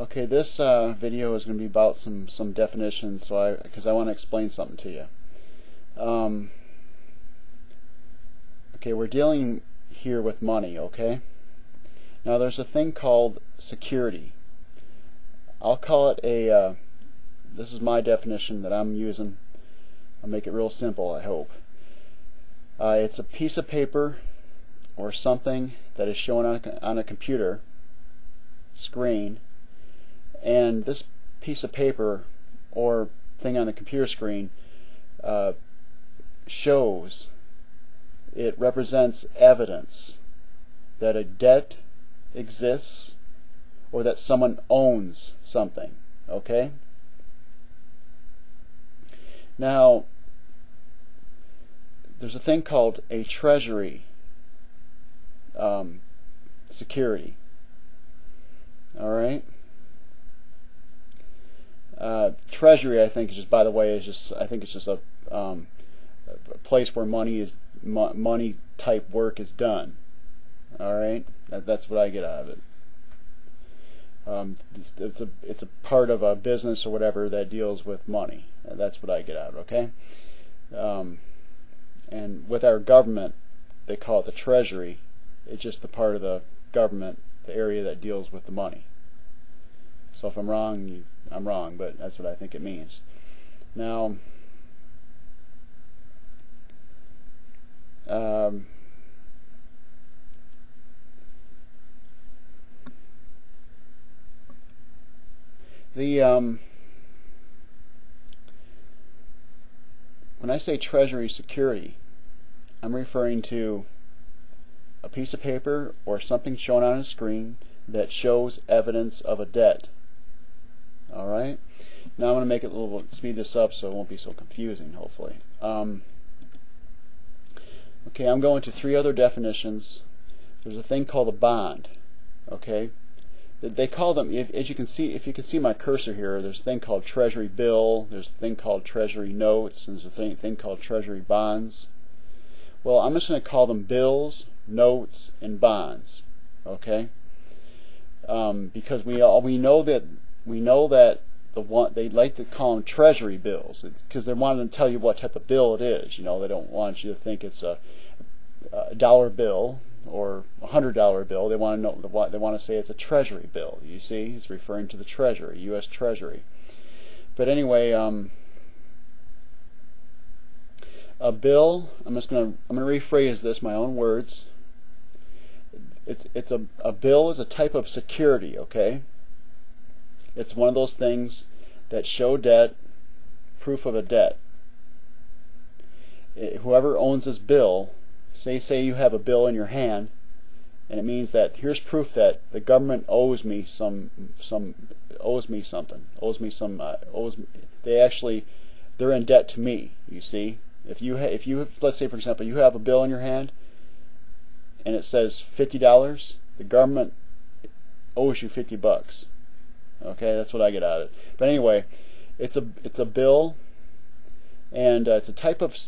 Okay, this video is going to be about some definitions, because I want to explain something to you. Okay, we're dealing here with money. Okay, now there's a thing called security. I'll call it a. This is my definition that I'm using. I'll make it real simple, I hope. It's a piece of paper or something that is shown on a computer screen, and this piece of paper or thing on the computer screen it represents evidence that a debt exists or that someone owns something. Okay? Now, there's a thing called a Treasury security. Alright? Treasury, I think, is just, by the way, I think it's just a place where money type work is done. Alright? That's what I get out of it. It's a part of a business or whatever that deals with money. That's what I get out of it, okay? And with our government, they call it the Treasury. It's just the part of the government, the area that deals with the money. So if I'm wrong, I'm wrong, but that's what I think it means. Now, when I say Treasury security, I'm referring to a piece of paper or something shown on a screen that shows evidence of a debt. Alright? Now I'm going to make it a little, speed this up so it won't be so confusing, hopefully. Okay, I'm going to 3 other definitions. There's a thing called a bond. Okay? They call them, as you can see, if you can see my cursor here, there's a thing called Treasury bill, there's a thing called Treasury notes, and there's a thing called Treasury bonds. Well, I'm just going to call them bills, notes, and bonds. Okay? Because we know that they like to call them Treasury bills because they want to tell you what type of bill it is. You know, they don't want you to think it's a dollar bill or $100 bill. They want to know. They want to say it's a Treasury bill. You see, it's referring to the Treasury, U.S. Treasury. But anyway, a bill. I'm going to rephrase this, my own words. A bill is a type of security. Okay. It's one of those things that show debt, proof of a debt. Whoever owns this bill, say you have a bill in your hand, and it means that here's proof that the government owes me something. They're in debt to me. You see, if you let's say for example you have a bill in your hand, and it says $50, the government owes you $50. Okay, that's what I get out of it. But anyway, it's a bill, and it's a type of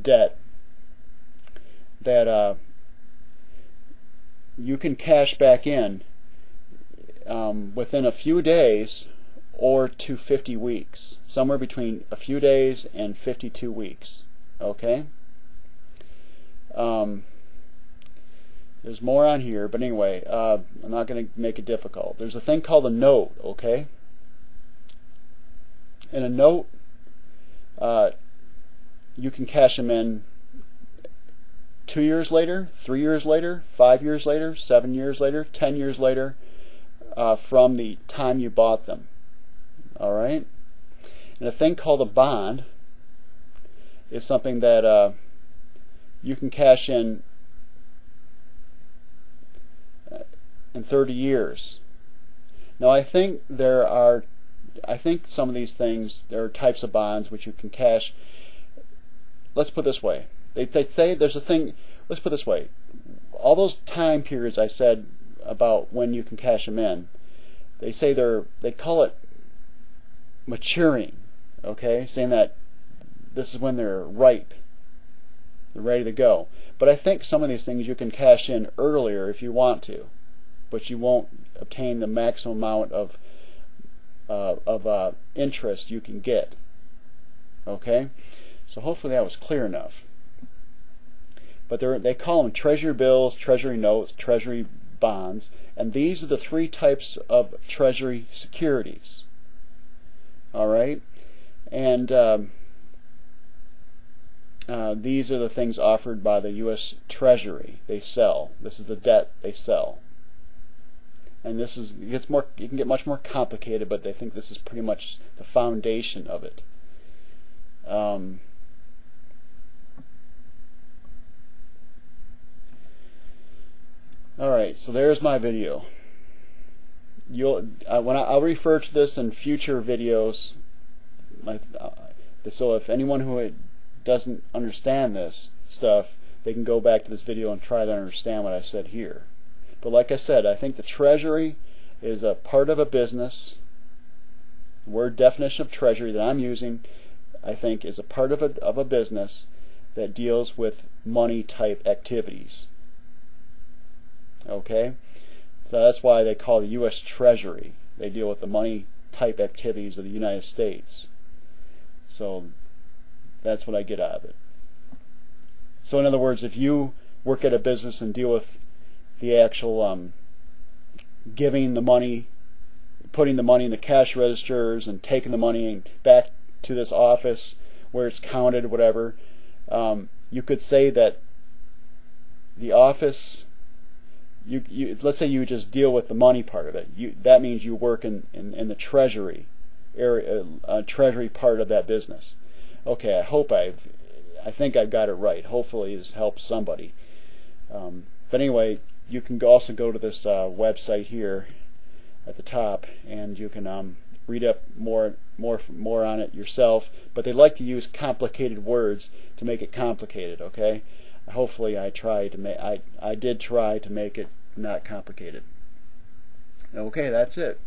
debt that you can cash back in within a few days or to 50 weeks, somewhere between a few days and 52 weeks. Okay. There's more on here, but anyway, I'm not going to make it difficult. There's a thing called a note, okay? In a note, you can cash them in 2 years later, 3 years later, 5 years later, 7 years later, 10 years later, from the time you bought them. Alright? And a thing called a bond is something that you can cash in 30 years. Now I think some of these things, there are types of bonds which you can cash. Let's put it this way. They say there's a thing, let's put it this way. All those time periods I said about when you can cash them in, they say they call it maturing. Okay? Saying that this is when they're ripe. They're ready to go. But I think some of these things you can cash in earlier if you want to. But you won't obtain the maximum amount of interest you can get. Okay, so hopefully that was clear enough. But they call them Treasury bills, Treasury notes, Treasury bonds, and these are the three types of Treasury securities. All right, and these are the things offered by the U.S. Treasury. They sell. This is the debt they sell. And this is, it can get much more complicated, but they think this is pretty much the foundation of it. Alright, so there's my video. I'll refer to this in future videos. So if anyone who doesn't understand this stuff, they can go back to this video and try to understand what I said here. But like I said, I think the Treasury is a part of a business. The word definition of Treasury that I'm using, I think, is a part of a business that deals with money type activities. Okay? So that's why they call the U.S. Treasury. They deal with the money type activities of the United States. So that's what I get out of it. So in other words, if you work at a business and deal with the actual giving the money, putting the money in the cash registers and taking the money back to this office where it's counted, whatever, you could say that the office, let's say you just deal with the money part of it. That means you work in the Treasury area, Treasury part of that business. Okay, I think I've got it right. Hopefully this helps somebody. But anyway, you can also go to this website here at the top, and you can read up more on it yourself. But they like to use complicated words to make it complicated. Okay, hopefully I did try to make it not complicated. Okay, that's it.